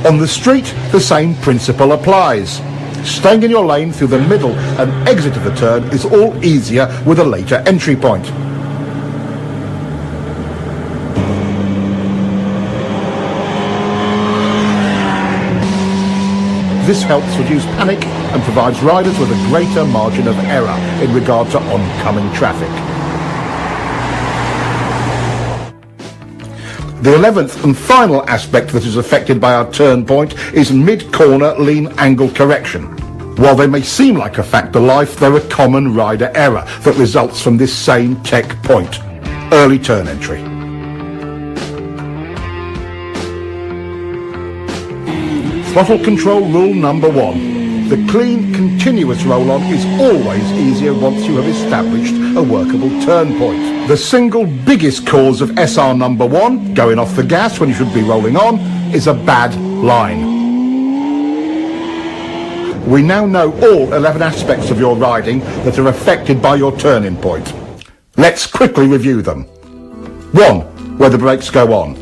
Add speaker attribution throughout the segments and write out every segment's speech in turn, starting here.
Speaker 1: On the street, the same principle applies. Staying in your lane through the middle and exit of the turn is all easier with a later entry point. This helps reduce panic and provides riders with a greater margin of error in regard to oncoming traffic. The 11th and final aspect that is affected by our turn point is mid-corner lean angle correction. While they may seem like a fact of life, they're a common rider error that results from this same tech point: early turn entry. Throttle control rule number 1. The clean, continuous roll-on is always easier once you have established a workable turn point. The single biggest cause of SR number 1, going off the gas when you should be rolling on, is a bad line. We now know all 11 aspects of your riding that are affected by your turning point. Let's quickly review them. 1. Where the brakes go on.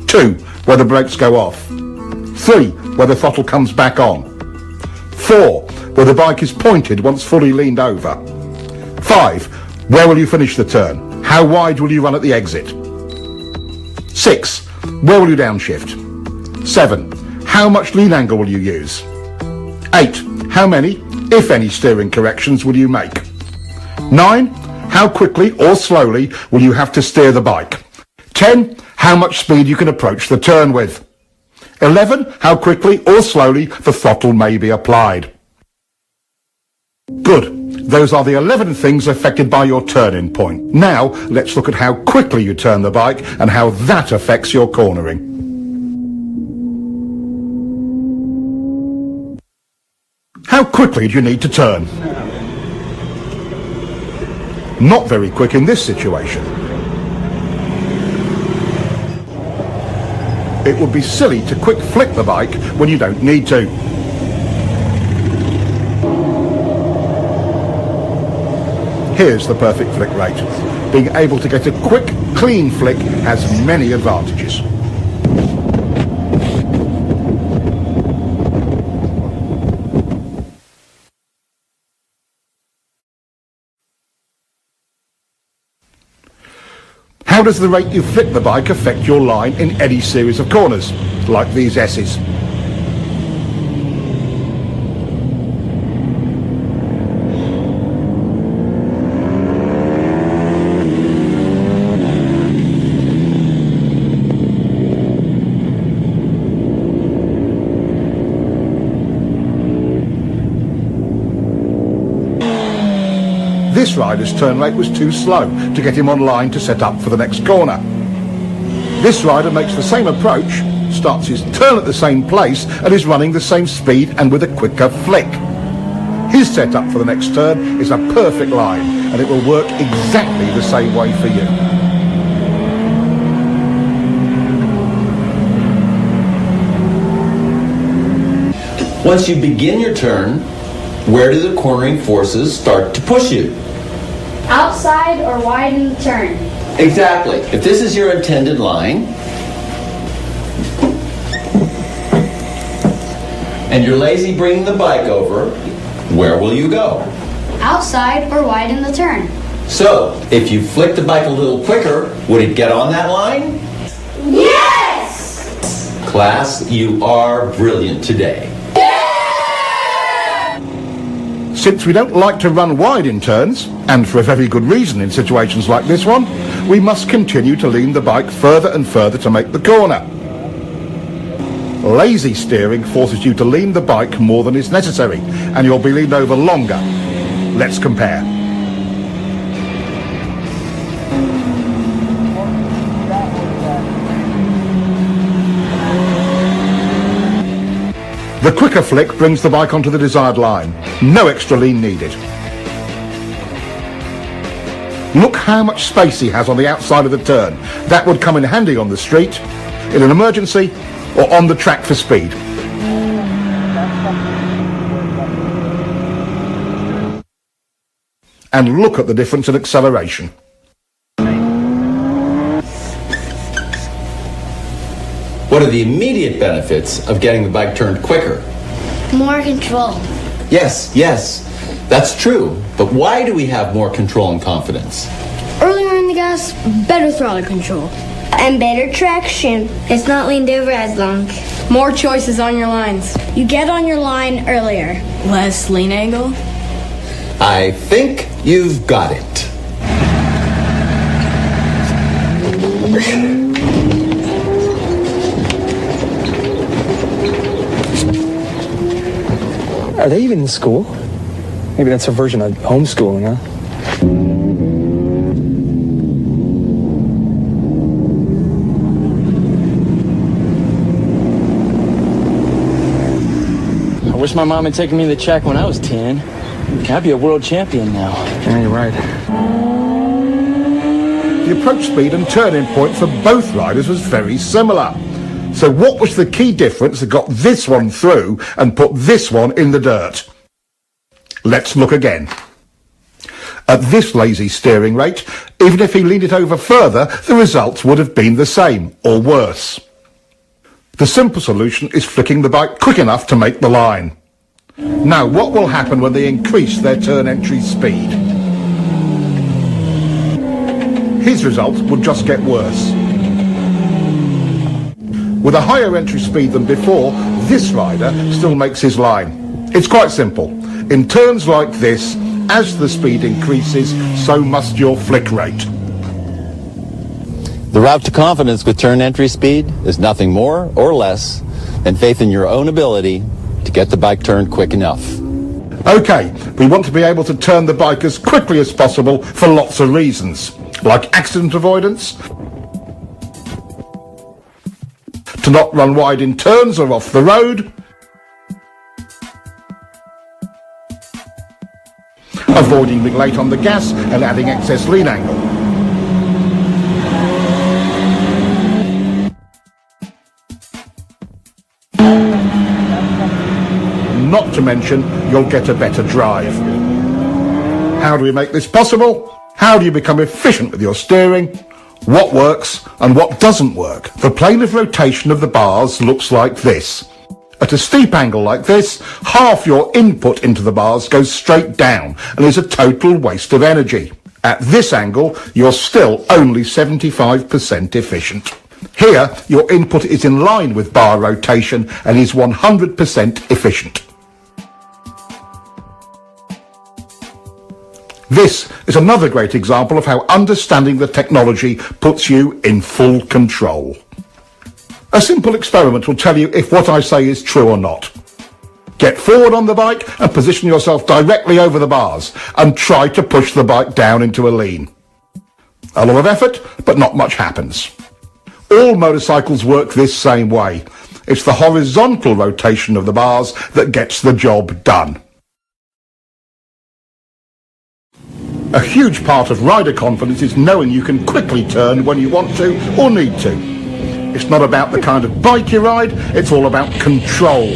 Speaker 1: 2. Where the brakes go off. 3. Where the throttle comes back on. 4. Where the bike is pointed once fully leaned over. 5. Where will you finish the turn? How wide will you run at the exit? 6. Where will you downshift? 7. How much lean angle will you use? 8. How many, if any, steering corrections will you make? 9. How quickly or slowly will you have to steer the bike? 10. How much speed you can approach the turn with? 11. How quickly or slowly the throttle may be applied. Good. Those are the 11 things affected by your turning point. Now, let's look at how quickly you turn the bike and how that affects your cornering. How quickly do you need to turn? Not very quick in this situation. It would be silly to quick flick the bike when you don't need to. Here's the perfect flick rate. Being able to get a quick, clean flick has many advantages. How does the rate you flick the bike affect your line in any series of corners, like these S's? This rider's turn rate was too slow to get him on line to set up for the next corner. This rider makes the same approach, starts his turn at the same place and is running the same speed and with a quicker flick. His setup for the next turn is a perfect line and it will work exactly the same way for you.
Speaker 2: Once you begin your turn, where do the cornering forces start to push you?
Speaker 3: Outside or wide in the turn.
Speaker 2: Exactly. If this is your intended line, and you're lazy bringing the bike over, where will you go?
Speaker 3: Outside or wide in the turn.
Speaker 2: So, if you flick the bike a little quicker, would it get on that line?
Speaker 3: Yes!
Speaker 2: Class, you are brilliant today.
Speaker 1: Since we don't like to run wide in turns, and for a very good reason in situations like this one, we must continue to lean the bike further and further to make the corner. Lazy steering forces you to lean the bike more than is necessary, and you'll be leaned over longer. Let's compare. The quicker flick brings the bike onto the desired line. No extra lean needed. Look how much space he has on the outside of the turn. That would come in handy on the street, in an emergency, or on the track for speed. And look at the difference in acceleration.
Speaker 2: What are the immediate benefits of getting the bike turned quicker?
Speaker 3: More control.
Speaker 2: Yes, that's true. But why do we have more control and confidence?
Speaker 3: Earlier in the gas, better throttle control.
Speaker 4: And better traction. It's not leaned over as long.
Speaker 5: More choices on your lines.
Speaker 3: You get on your line earlier.
Speaker 5: Less lean angle.
Speaker 2: I think you've got it.
Speaker 6: Are they even in school? Maybe that's a version of homeschooling, huh?
Speaker 7: I wish my mom had taken me to the track when I was 10. I'd be a world champion now.
Speaker 6: Yeah, you're right.
Speaker 1: The approach speed and turning point for both riders was very similar. So what was the key difference that got this one through and put this one in the dirt? Let's look again. At this lazy steering rate, even if he leaned it over further, the results would have been the same, or worse. The simple solution is flicking the bike quick enough to make the line. Now, what will happen when they increase their turn entry speed? His results would just get worse. With a higher entry speed than before, this rider still makes his line. It's quite simple. In turns like this, as the speed increases, so must your flick rate.
Speaker 2: The route to confidence with turn entry speed is nothing more or less than faith in your own ability to get the bike turned quick enough.
Speaker 1: Okay, we want to be able to turn the bike as quickly as possible for lots of reasons, like accident avoidance, to not run wide in turns or off the road, avoiding being late on the gas and adding excess lean angle. Not to mention, you'll get a better drive. How do we make this possible? How do you become efficient with your steering? What works and what doesn't work? The plane of rotation of the bars looks like this. At a steep angle like this, half your input into the bars goes straight down and is a total waste of energy. At this angle, you're still only 75% efficient. Here, your input is in line with bar rotation and is 100% efficient. This is another great example of how understanding the technology puts you in full control. A simple experiment will tell you if what I say is true or not. Get forward on the bike and position yourself directly over the bars and try to push the bike down into a lean. A lot of effort, but not much happens. All motorcycles work this same way. It's the horizontal rotation of the bars that gets the job done. A huge part of rider confidence is knowing you can quickly turn when you want to or need to. It's not about the kind of bike you ride, it's all about control.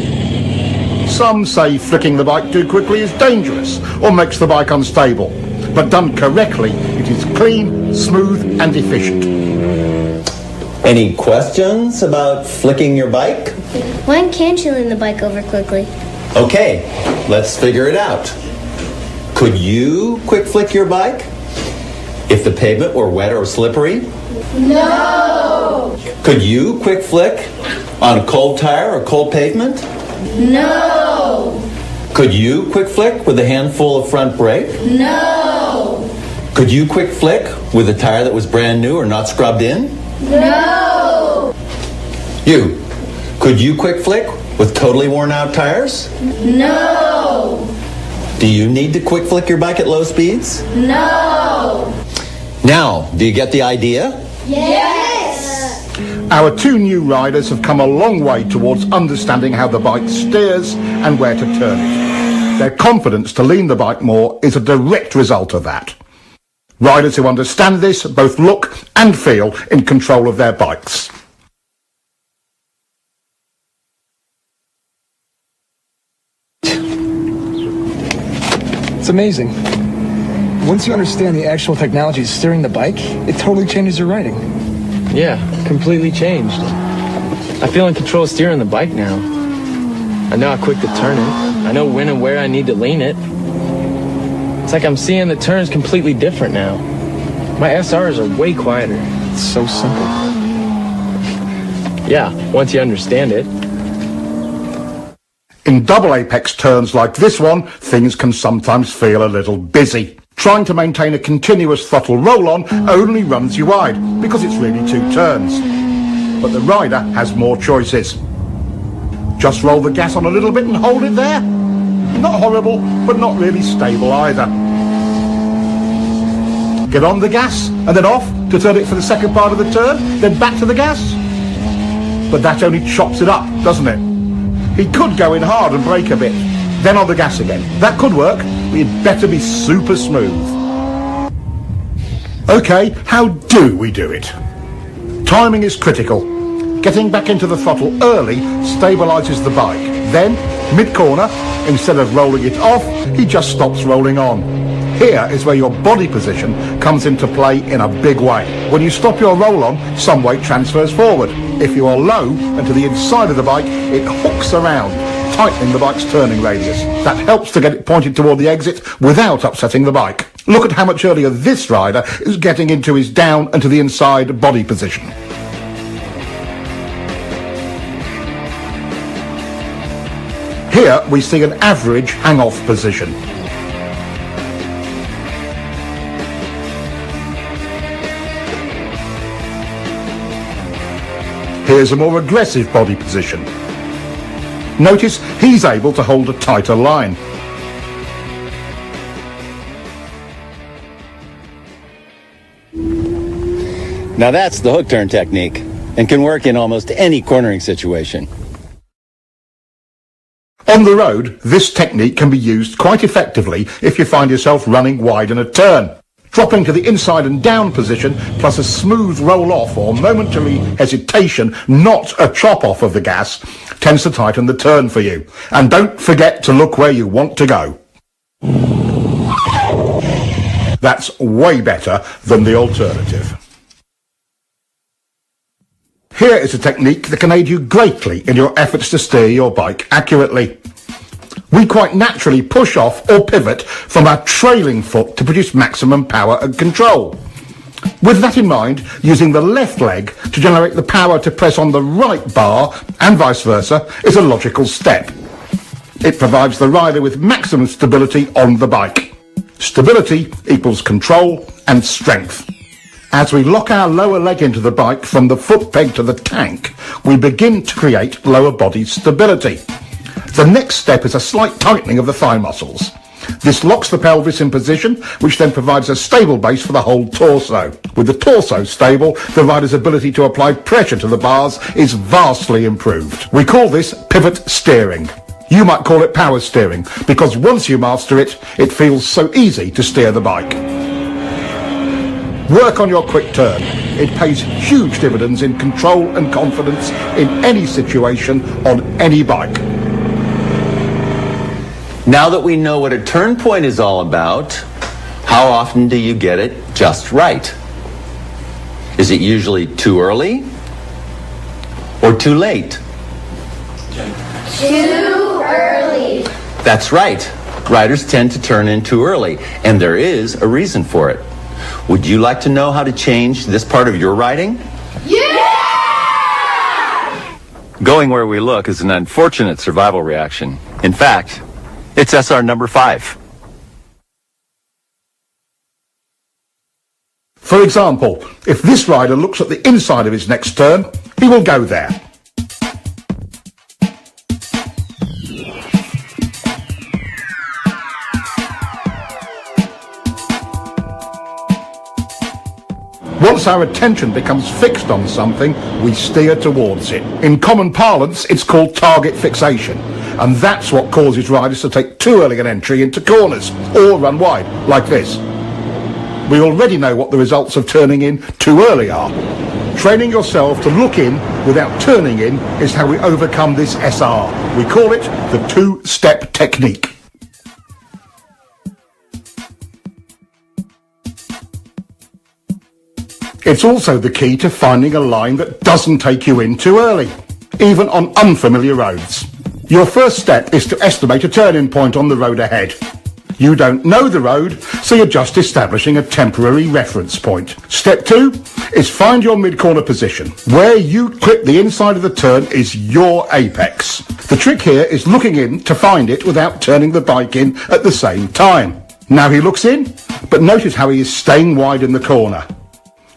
Speaker 1: Some say flicking the bike too quickly is dangerous or makes the bike unstable. But done correctly, it is clean, smooth and efficient.
Speaker 2: Any questions about flicking your bike?
Speaker 4: When can't you lean the bike over quickly?
Speaker 2: Okay, let's figure it out. Could you quick flick your bike if the pavement were wet or slippery?
Speaker 3: No!
Speaker 2: Could you quick flick on a cold tire or cold pavement?
Speaker 3: No!
Speaker 2: Could you quick flick with a handful of front brake?
Speaker 3: No!
Speaker 2: Could you quick flick with a tire that was brand new or not scrubbed in?
Speaker 3: No!
Speaker 2: You, could you quick flick with totally worn out tires?
Speaker 3: No!
Speaker 2: Do you need to quick flick your bike at low speeds?
Speaker 3: No!
Speaker 2: Now, do you get the idea?
Speaker 3: Yes!
Speaker 1: Our two new riders have come a long way towards understanding how the bike steers and where to turn it. Their confidence to lean the bike more is a direct result of that. Riders who understand this both look and feel in control of their bikes.
Speaker 6: It's amazing. Once you understand the actual technology steering the bike, it totally changes your riding.
Speaker 7: Yeah, completely changed. I feel in control of steering the bike now. I know how quick to turn it. I know when and where I need to lean it. It's like I'm seeing the turns completely different now. My SRs are way quieter.
Speaker 6: It's so simple.
Speaker 7: Yeah, once you understand it.
Speaker 1: In double apex turns like this one, things can sometimes feel a little busy. Trying to maintain a continuous throttle roll-on only runs you wide, because it's really 2 turns. But the rider has more choices. Just roll the gas on a little bit and hold it there. Not horrible, but not really stable either. Get on the gas and then off to turn it for the second part of the turn, then back to the gas. But that only chops it up, doesn't it? He could go in hard and brake a bit, then on the gas again. That could work, but you'd better be super smooth. Okay, how do we do it? Timing is critical. Getting back into the throttle early stabilises the bike. Then, mid-corner, instead of rolling it off, he just stops rolling on. Here is where your body position comes into play in a big way. When you stop your roll-on, some weight transfers forward. If you are low and to the inside of the bike, it hooks around, tightening the bike's turning radius. That helps to get it pointed toward the exit without upsetting the bike. Look at how much earlier this rider is getting into his down and to the inside body position. Here we see an average hang-off position. Here's a more aggressive body position. Notice he's able to hold a tighter line.
Speaker 2: Now that's the hook turn technique and can work in almost any cornering situation.
Speaker 1: On the road, this technique can be used quite effectively if you find yourself running wide in a turn. Dropping to the inside and down position, plus a smooth roll-off or momentary hesitation, not a chop-off of the gas, tends to tighten the turn for you. And don't forget to look where you want to go. That's way better than the alternative. Here is a technique that can aid you greatly in your efforts to steer your bike accurately. We quite naturally push off or pivot from our trailing foot to produce maximum power and control. With that in mind, using the left leg to generate the power to press on the right bar and vice versa is a logical step. It provides the rider with maximum stability on the bike. Stability equals control and strength. As we lock our lower leg into the bike from the foot peg to the tank, we begin to create lower body stability. The next step is a slight tightening of the thigh muscles. This locks the pelvis in position, which then provides a stable base for the whole torso. With the torso stable, the rider's ability to apply pressure to the bars is vastly improved. We call this pivot steering. You might call it power steering, because once you master it, it feels so easy to steer the bike. Work on your quick turn. It pays huge dividends in control and confidence in any situation on any bike.
Speaker 2: Now that we know what a turn point is all about, how often do you get it just right? Is it usually too early or too late?
Speaker 3: Too early.
Speaker 2: That's right. Riders tend to turn in too early, and there is a reason for it. Would you like to know how to change this part of your riding?
Speaker 3: Yeah!
Speaker 2: Going where we look is an unfortunate survival reaction. In fact, it's SR number 5.
Speaker 1: For example, if this rider looks at the inside of his next turn, he will go there. Once our attention becomes fixed on something, we steer towards it. In common parlance, it's called target fixation, and that's what causes riders to take too early an entry into corners, or run wide, like this. We already know what the results of turning in too early are. Training yourself to look in without turning in is how we overcome this SR. We call it the two-step technique. It's also the key to finding a line that doesn't take you in too early, even on unfamiliar roads. Your first step is to estimate a turning point on the road ahead. You don't know the road, so you're just establishing a temporary reference point. Step 2 is find your mid-corner position. Where you clip the inside of the turn is your apex. The trick here is looking in to find it without turning the bike in at the same time. Now he looks in, but notice how he is staying wide in the corner.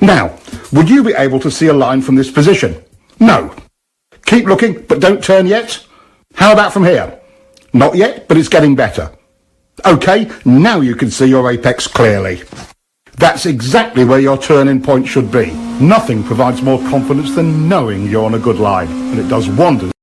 Speaker 1: Now, would you be able to see a line from this position? No. Keep looking, but don't turn yet. How about from here? Not yet, but it's getting better. Okay, now you can see your apex clearly. That's exactly where your turning point should be. Nothing provides more confidence than knowing you're on a good line, and it does wonders